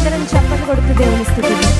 అందరం చప్పట్లు కొడుతూ దేవుని స్తుతిద్దాం.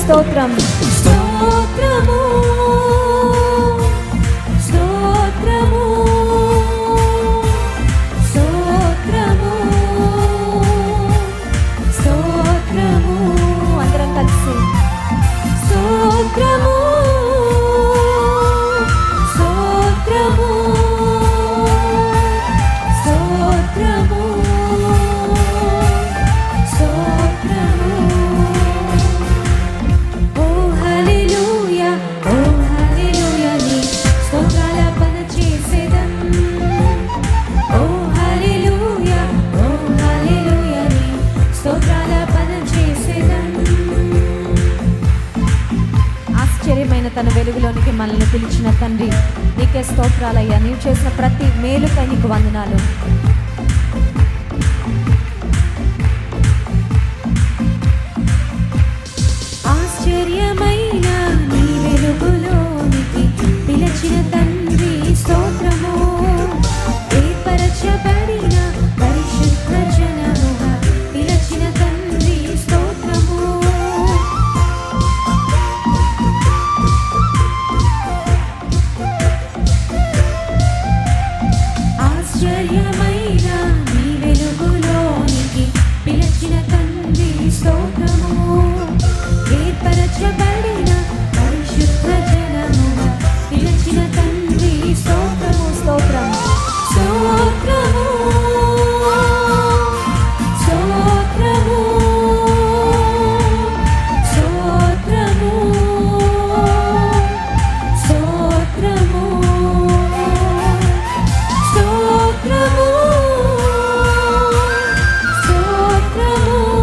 స్తోత్రం స్తోత్రము స్తోత్రము స్తోత్రము స్తోత్రము అందరం కలిసి స్తోత్రము స్తోత్రము స్తోత్రము తన వెలుగులోనికి మనల్ని పిలిచిన తండ్రి, నీకే స్తోత్రాలయ్యా. నీవు చేసిన ప్రతి మేలుకై నీకు వందనాలు. ఆశ్చర్యమైన నీ వెలుగులోనికి పిలిచిన తండ్రి స్తోత్రము. ఏర్పరచబడిన పరిశుద్ధ జనముగా పిలిచిన తండ్రి స్తోత్రము. ఆశ్చర్యమైన నీ వెలుగులోనికి పిలిచిన తండ్రి స్తోత్రము. ఏర్పరచబడిన పరిశుద్ధ జనముగా పిలిచిన తండ్రి స్తోత్రము. స్తోత్రం స్తోత్రము స్తోత్రము స్తోత్రము స్తోత్రము స్తోత్రము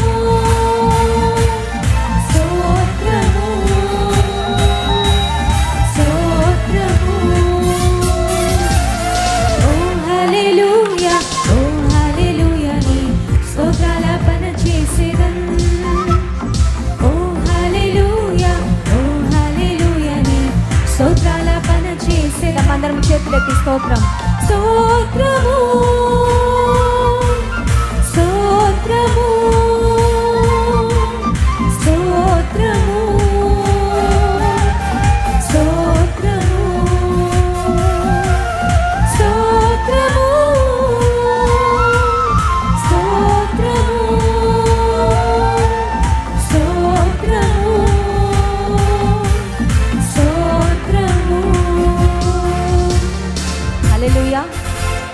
స్తోత్రాల పన చేసేదం. అందరం చేతులెత్తి స్తోత్రం స్తోత్రము